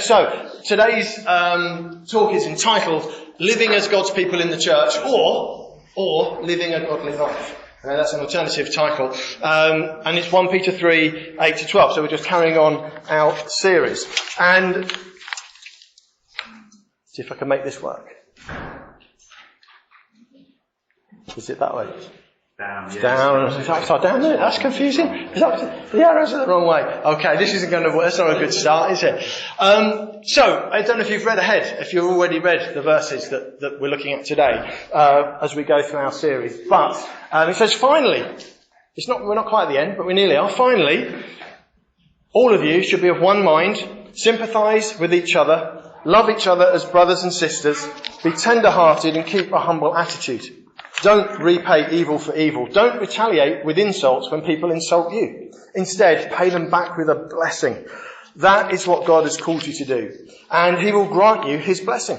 so today's talk is entitled Living as God's People in the Church, or Living a Godly Life. That's an alternative title. And it's 1 Peter 3, 8 to 12. So we're just carrying on our series. And see if I can make this work. Is it that way? Down, it's down. It's upside down there. That's confusing. The arrows are the wrong way. Okay, this isn't going to work. That's not a good start, is it? So, I don't know if you've read ahead, if you've already read the verses that we're looking at today, as we go through our series. But, it says, finally, we're not quite at the end, but we nearly are. Finally, all of you should be of one mind, sympathise with each other, love each other as brothers and sisters, be tender-hearted and keep a humble attitude. Don't repay evil for evil. Don't retaliate with insults when people insult you. Instead, pay them back with a blessing. That is what God has called you to do. And He will grant you His blessing.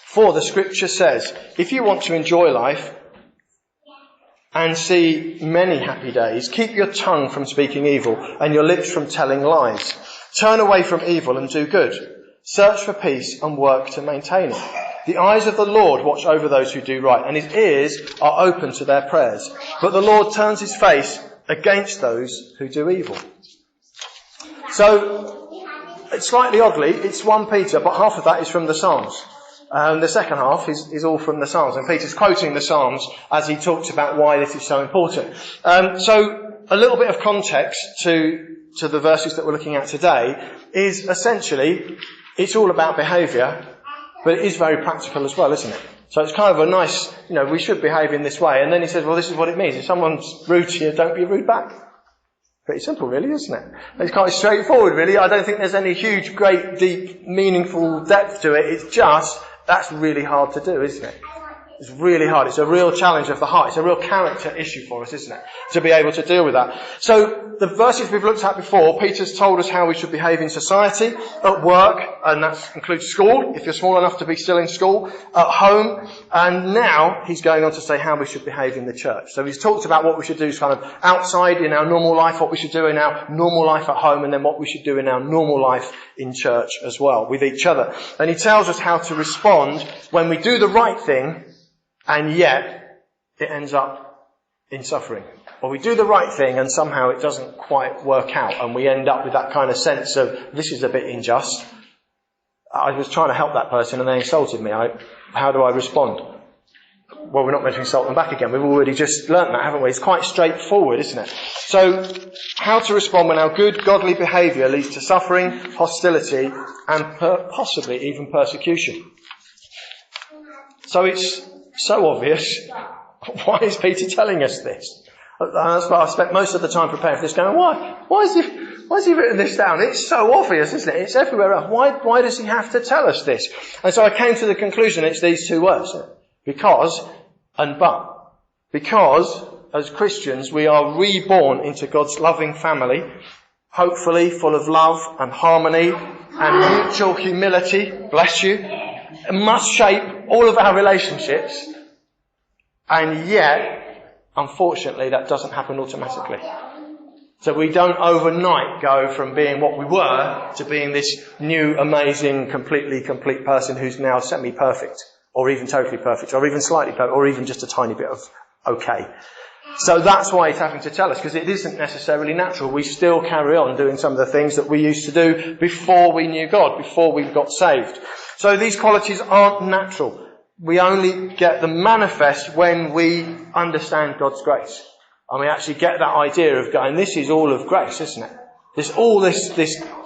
For the Scripture says, if you want to enjoy life and see many happy days, keep your tongue from speaking evil and your lips from telling lies. Turn away from evil and do good. Search for peace and work to maintain it. The eyes of the Lord watch over those who do right, and His ears are open to their prayers. But the Lord turns His face against those who do evil. So, it's slightly oddly, it's 1 Peter, but half of that is from the Psalms. The second half is all from the Psalms, and Peter's quoting the Psalms as he talks about why this is so important. So, a little bit of context to the verses that we're looking at today is essentially, it's all about behaviour, but it is very practical as well, isn't it? So it's kind of a nice, we should behave in this way. And then he says, well, this is what it means. If someone's rude to you, don't be rude back. Pretty simple, really, isn't it? It's quite straightforward, really. I don't think there's any huge, great, deep, meaningful depth to it. It's just, that's really hard to do, isn't it? It's really hard. It's a real challenge of the heart. It's a real character issue for us, isn't it? To be able to deal with that. So, the verses we've looked at before, Peter's told us how we should behave in society, at work, and that includes school, if you're small enough to be still in school, at home, and now he's going on to say how we should behave in the church. So he's talked about what we should do kind of outside in our normal life, what we should do in our normal life at home, and then what we should do in our normal life in church as well, with each other. And he tells us how to respond when we do the right thing, and yet, it ends up in suffering. Or we do the right thing and somehow it doesn't quite work out and we end up with that kind of sense of, this is a bit unjust. I was trying to help that person and they insulted me. How do I respond? Well, we're not meant to insult them back again. We've already just learnt that, haven't we? It's quite straightforward, isn't it? So, how to respond when our good, godly behaviour leads to suffering, hostility, and possibly even persecution. So it's so obvious. Why is Peter telling us this? That's why I spent most of the time preparing for this, going, why has he written this down? It's so obvious, isn't it? It's everywhere else. Why does he have to tell us this? And so I came to the conclusion it's these two words. Because and but. Because, as Christians, we are reborn into God's loving family, hopefully full of love and harmony and mutual humility, bless you, it must shape all of our relationships, and yet, unfortunately, that doesn't happen automatically. So we don't overnight go from being what we were to being this new, amazing, completely complete person who's now semi-perfect, or even totally perfect, or even slightly perfect, or even just a tiny bit of okay. So that's why he's having to tell us, because it isn't necessarily natural. We still carry on doing some of the things that we used to do before we knew God, before we got saved. So these qualities aren't natural. We only get them manifest when we understand God's grace. And we actually get that idea of going, this is all of grace, isn't it? This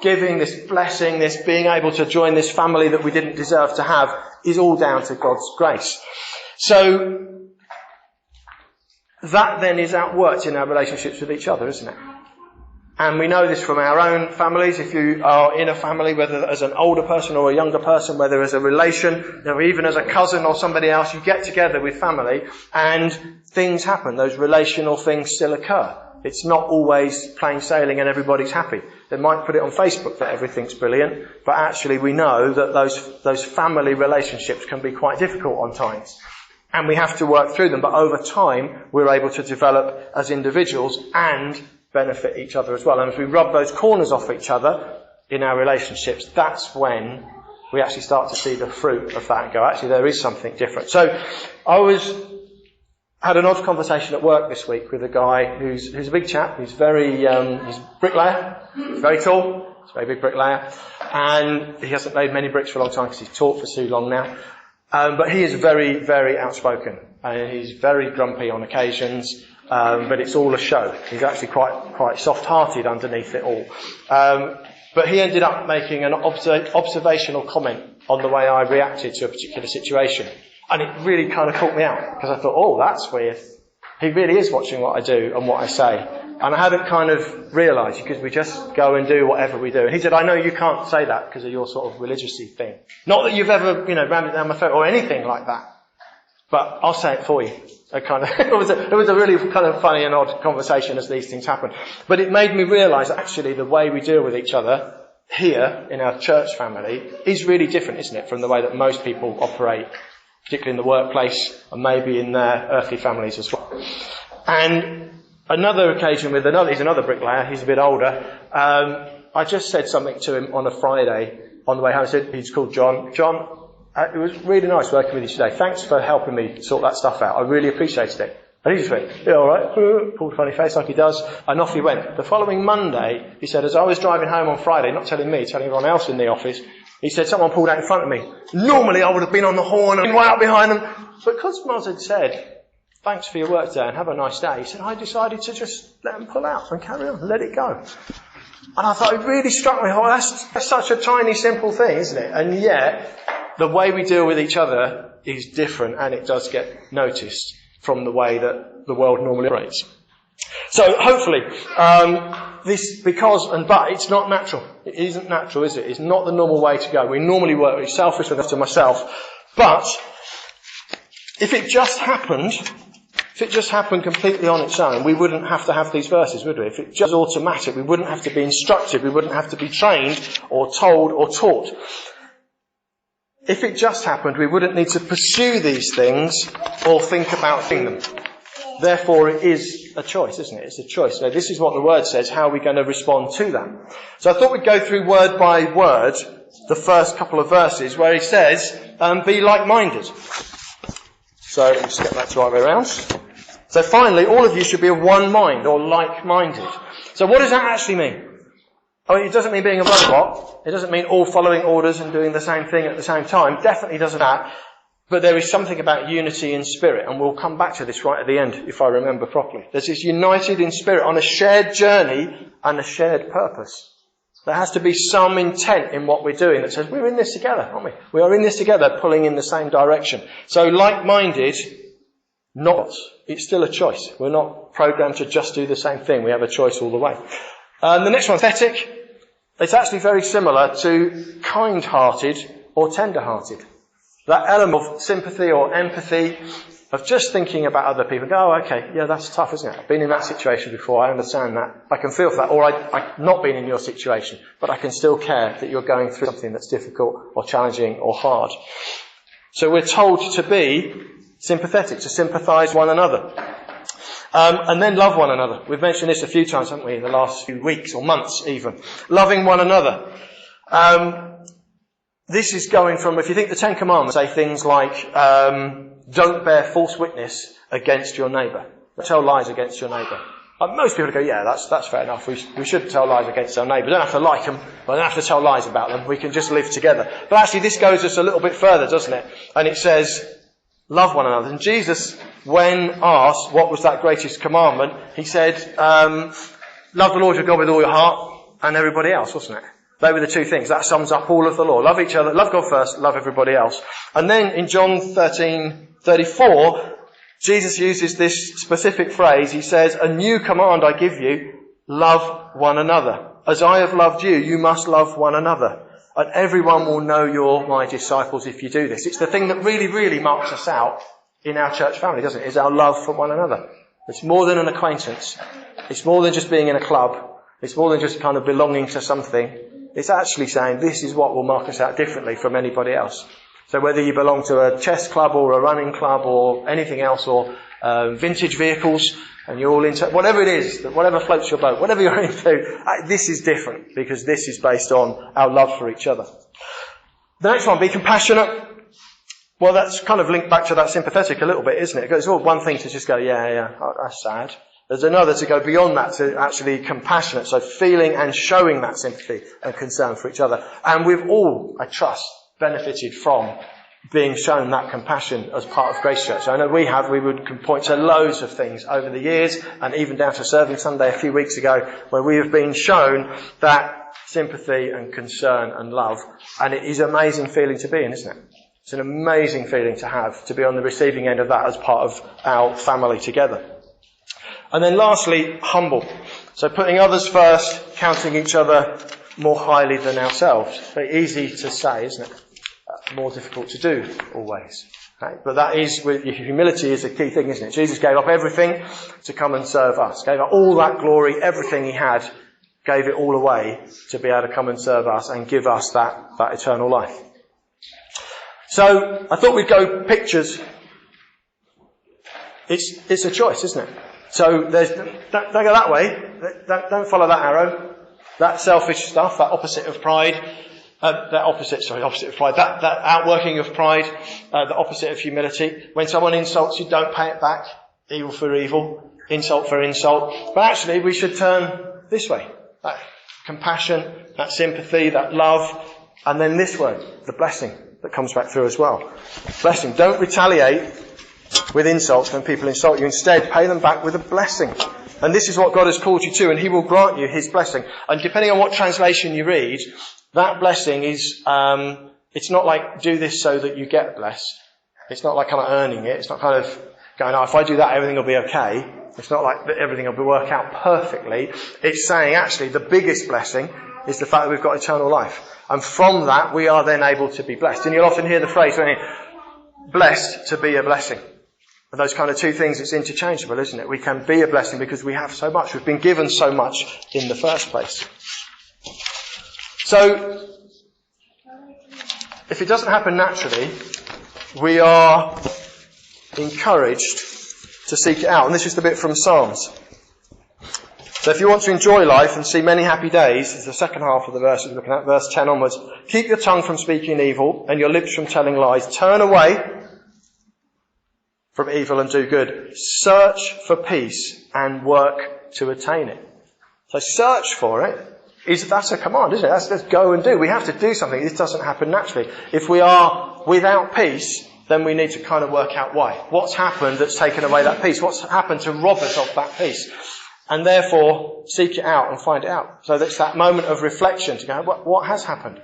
giving, this blessing, this being able to join this family that we didn't deserve to have is all down to God's grace. So that then is outworked in our relationships with each other, isn't it? And we know this from our own families. If you are in a family, whether as an older person or a younger person, whether as a relation, or even as a cousin or somebody else, you get together with family and things happen. Those relational things still occur. It's not always plain sailing and everybody's happy. They might put it on Facebook that everything's brilliant, but actually we know that those family relationships can be quite difficult on times. And we have to work through them, but over time we're able to develop as individuals and benefit each other as well. And as we rub those corners off each other, in our relationships, that's when we actually start to see the fruit of that and go, actually, there is something different. So I had an odd conversation at work this week with a guy who's a big chap. He's he's a bricklayer. He's very tall. He's a very big bricklayer. And he hasn't laid many bricks for a long time because he's taught for too long now. But he is very, very outspoken. And he's very grumpy on occasions. But it's all a show. He's actually quite soft-hearted underneath it all. But he ended up making an observational comment on the way I reacted to a particular situation. And it really kind of caught me out, because I thought, oh, that's weird. He really is watching what I do and what I say. And I hadn't kind of realised, because we just go and do whatever we do. And he said, I know you can't say that because of your sort of religious-y thing. Not that you've ever, rammed it down my throat or anything like that. But I'll say it for you. It was a really kind of funny and odd conversation as these things happen. But it made me realise actually the way we deal with each other here in our church family is really different, isn't it, from the way that most people operate, particularly in the workplace and maybe in their earthly families as well. And another occasion he's another bricklayer, he's a bit older. I just said something to him on a Friday on the way home. I said, he's called John. John, it was really nice working with you today. Thanks for helping me sort that stuff out. I really appreciated it. And he just went, yeah, all right, pulled a funny face like he does, and off he went. The following Monday, he said, as I was driving home on Friday, not telling me, telling everyone else in the office, he said, someone pulled out in front of me. Normally I would have been on the horn and way out behind them. But because Moz had said, thanks for your work today and have a nice day, he said, I decided to just let them pull out and carry on, let it go. And I thought, it really struck me, that's such a tiny, simple thing, isn't it? And yet, the way we deal with each other is different, and it does get noticed from the way that the world normally operates. So hopefully, but it's not natural. It isn't natural, is it? It's not the normal way to go. We normally work with selfish enough to myself. But if it just happened completely on its own, we wouldn't have to have these verses, would we? If it just was automatic, we wouldn't have to be instructed, we wouldn't have to be trained or told or taught. If it just happened, we wouldn't need to pursue these things or think about doing them. Therefore, it is a choice, isn't it? It's a choice. So this is what the word says. How are we going to respond to that? So I thought we'd go through word by word the first couple of verses where he says, be like-minded. So let's get that the right way around. So finally, all of you should be of one mind or like-minded. So what does that actually mean? Oh, it doesn't mean being a robot. It doesn't mean all following orders and doing the same thing at the same time. Definitely doesn't that. But there is something about unity in spirit, and we'll come back to this right at the end, if I remember properly. There's this united in spirit on a shared journey and a shared purpose. There has to be some intent in what we're doing that says, we're in this together, aren't we? We are in this together, pulling in the same direction. So like-minded, it's still a choice. We're not programmed to just do the same thing. We have a choice all the way. The next one, pathetic. It's actually very similar to kind-hearted or tender-hearted. That element of sympathy or empathy, of just thinking about other people. Oh, okay, yeah, that's tough, isn't it? I've been in that situation before, I understand that. I can feel for that. Or I've not been in your situation, but I can still care that you're going through something that's difficult or challenging or hard. So we're told to be sympathetic, to sympathise one another. And then love one another. We've mentioned this a few times, haven't we, in the last few weeks or months even. Loving one another. This is going from, if you think the Ten Commandments say things like, don't bear false witness against your neighbour. Tell lies against your neighbour. Most people go, yeah, that's fair enough. We should tell lies against our neighbour. We don't have to like them. We don't have to tell lies about them. We can just live together. But actually this goes just a little bit further, doesn't it? And it says, love one another. And Jesus, when asked what was that greatest commandment, he said, love the Lord your God with all your heart and everybody else, wasn't it? They were the two things. That sums up all of the law. Love each other, love God first, love everybody else. And then in John 13:34, Jesus uses this specific phrase. He says, a new command I give you, love one another. As I have loved you, you must love one another. And everyone will know you're my disciples if you do this. It's the thing that really, really marks us out in our church family, doesn't it? Is our love for one another. It's more than an acquaintance. It's more than just being in a club. It's more than just kind of belonging to something. It's actually saying this is what will mark us out differently from anybody else. So whether you belong to a chess club or a running club or anything else, or vintage vehicles, and you're all into whatever it is, whatever floats your boat, whatever you're into, this is different because this is based on our love for each other. The next one, be compassionate. Well, that's kind of linked back to that sympathetic a little bit, isn't it? It's all one thing to just go, yeah, that's sad. There's another to go beyond that, to actually compassionate, so feeling and showing that sympathy and concern for each other. And we've all, I trust, benefited from being shown that compassion as part of Grace Church. I know we have. We can point to loads of things over the years, and even down to Serving Sunday a few weeks ago, where we have been shown that sympathy and concern and love. And it is an amazing feeling to be in, isn't it? It's an amazing feeling to have, to be on the receiving end of that as part of our family together. And then lastly, humble. So putting others first, counting each other more highly than ourselves. Very easy to say, isn't it? More difficult to do always. Right? But that is, humility is a key thing, isn't it? Jesus gave up everything to come and serve us. Gave up all that glory, everything he had, gave it all away to be able to come and serve us and give us that eternal life. So I thought we'd go pictures. It's a choice, isn't it? So don't go that way. Don't follow that arrow. That selfish stuff, that opposite of pride. Opposite of pride. That outworking of pride. The opposite of humility. When someone insults you, don't pay it back. Evil for evil. Insult for insult. But actually, we should turn this way. That compassion, that sympathy, that love. And then this word, the blessing that comes back through as well. Blessing. Don't retaliate with insults when people insult you. Instead, pay them back with a blessing. And this is what God has called you to, and he will grant you his blessing. And depending on what translation you read, that blessing is, it's not like do this so that you get blessed. It's not like kind of earning it. It's not kind of going, if I do that, everything will be okay. It's not like everything will work out perfectly. It's saying actually the biggest blessing is the fact that we've got eternal life. And from that, we are then able to be blessed. And you'll often hear the phrase, blessed to be a blessing. And those kind of two things, it's interchangeable, isn't it? We can be a blessing because we have so much. We've been given so much in the first place. So, if it doesn't happen naturally, we are encouraged to seek it out. And this is the bit from Psalms. So if you want to enjoy life and see many happy days, it's the second half of the verse we're looking at, verse 10 onwards. Keep your tongue from speaking evil and your lips from telling lies. Turn away from evil and do good. Search for peace and work to attain it. So search for it. That's a command, isn't it? That's go and do. We have to do something. This doesn't happen naturally. If we are without peace, then we need to kind of work out why. What's happened that's taken away that peace? What's happened to rob us of that peace? And therefore, seek it out and find it out. So that's that moment of reflection to go, what has happened?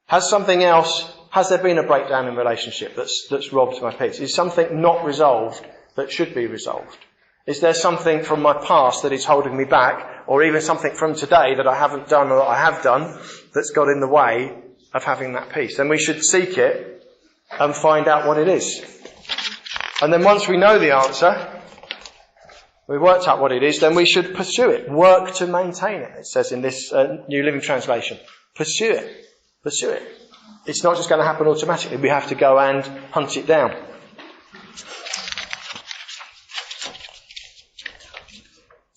Has there been a breakdown in relationship that's robbed my peace? Is something not resolved that should be resolved? Is there something from my past that is holding me back, or even something from today that I haven't done or that I have done that's got in the way of having that peace? Then we should seek it and find out what it is. And then once we know the answer, we've worked out what it is, then we should pursue it. Work to maintain it, it says in this New Living Translation. Pursue it. Pursue it. It's not just going to happen automatically. We have to go and hunt it down.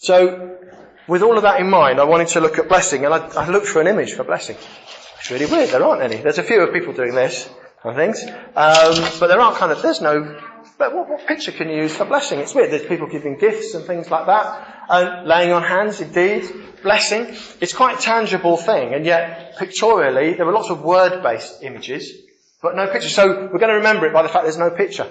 So, with all of that in mind, I wanted to look at blessing, and I looked for an image for blessing. It's really weird, there aren't any. There's a few of people doing this and things, but there aren't there's no, but what picture can you use for blessing? It's weird, there's people giving gifts and things like that, and laying on hands, indeed, blessing. It's quite a tangible thing, and yet, pictorially, there are lots of word-based images, but no picture. So, we're going to remember it by the fact there's no picture.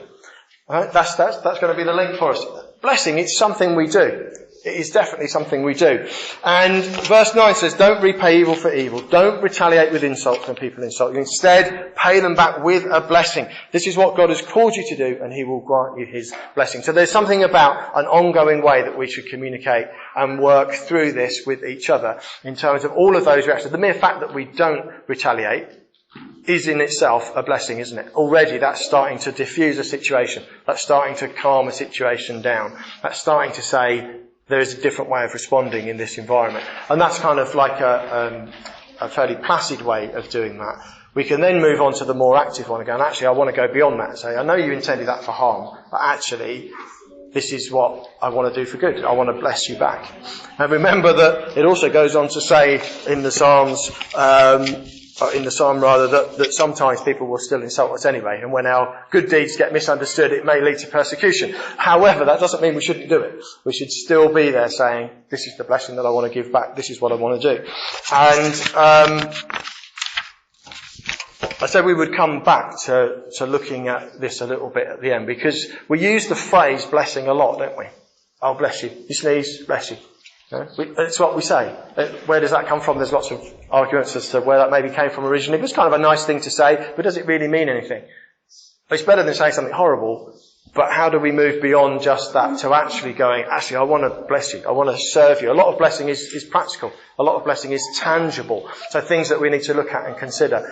Right? That's going to be the link for us. Blessing, it's something we do. It is definitely something we do. And verse 9 says, don't repay evil for evil. Don't retaliate with insults when people insult you. Instead, pay them back with a blessing. This is what God has called you to do, and he will grant you his blessing. So there's something about an ongoing way that we should communicate and work through this with each other in terms of all of those reactions. The mere fact that we don't retaliate is in itself a blessing, isn't it? Already that's starting to diffuse a situation. That's starting to calm a situation down. That's starting to say, there is a different way of responding in this environment. And that's kind of like a fairly placid way of doing that. We can then move on to the more active one again. Actually, I want to go beyond that and say, I know you intended that for harm, but actually, this is what I want to do for good. I want to bless you back. And remember that it also goes on to say in the Psalms, that sometimes people will still insult us anyway, and when our good deeds get misunderstood, it may lead to persecution. However, that doesn't mean we shouldn't do it. We should still be there saying, this is the blessing that I want to give back, this is what I want to do. And I said we would come back to looking at this a little bit at the end, because we use the phrase blessing a lot, don't we? I'll bless you. You sneeze, bless you. It's what we say. Where does that come from? There's lots of arguments as to where that maybe came from originally. But it's kind of a nice thing to say, but does it really mean anything? It's better than saying something horrible, but how do we move beyond just that to actually going, actually, I want to bless you. I want to serve you. A lot of blessing is practical. A lot of blessing is tangible. So things that we need to look at and consider.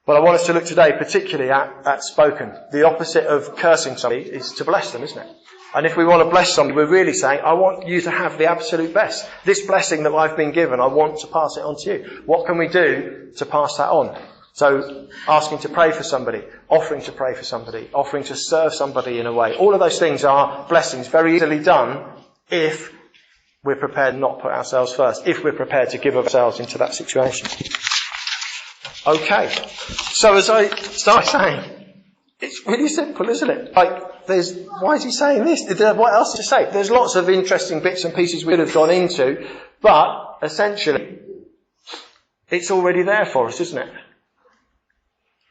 But I want us to look today particularly at spoken. The opposite of cursing somebody is to bless them, isn't it? And if we want to bless somebody, we're really saying, I want you to have the absolute best. This blessing that I've been given, I want to pass it on to you. What can we do to pass that on? So, asking to pray for somebody, offering to pray for somebody, offering to serve somebody in a way. All of those things are blessings, very easily done if we're prepared not to put ourselves first, if we're prepared to give ourselves into that situation. Okay. So as I start saying, it's really simple, isn't it? Why is he saying this? What else to say? There's lots of interesting bits and pieces we could have gone into, but essentially, it's already there for us, isn't it?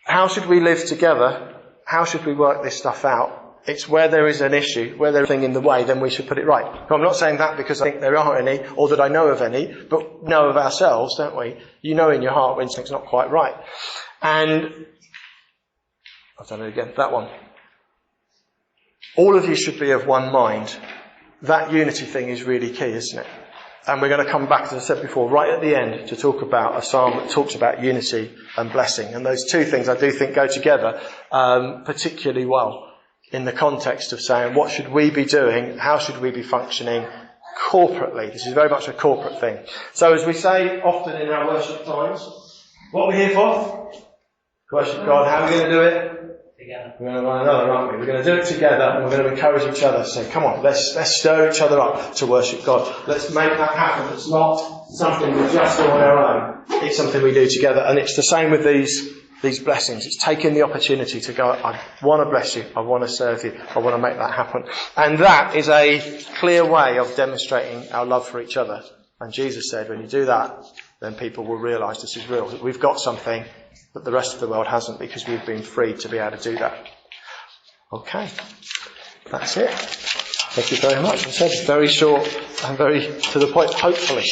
How should we live together? How should we work this stuff out? It's where there is an issue, where there's a thing in the way, then we should put it right. Now, I'm not saying that because I think there are any, or that I know of any, but we know of ourselves, don't we? You know in your heart when something's not quite right. And I've done it again, that one. All of you should be of one mind. That unity thing is really key, isn't it? And we're going to come back, as I said before, right at the end to talk about a psalm that talks about unity and blessing. And those two things I do think go together particularly well in the context of saying what should we be doing, how should we be functioning corporately. This is very much a corporate thing. So as we say often in our worship times, what are we here for? Worship God. How are we going to do it? Together. We're going to one another, aren't we? We're going to do it together, and we're going to encourage each other to say, come on, let's stir each other up to worship God. Let's make that happen. It's not something we just do on our own. It's something we do together. And it's the same with these blessings. It's taking the opportunity to go, I want to bless you. I want to serve you. I want to make that happen. And that is a clear way of demonstrating our love for each other. And Jesus said, when you do that, then people will realise this is real. That we've got something that the rest of the world hasn't, because we've been freed to be able to do that. Okay. That's it. Thank you very much. I said very short and very to the point, hopefully.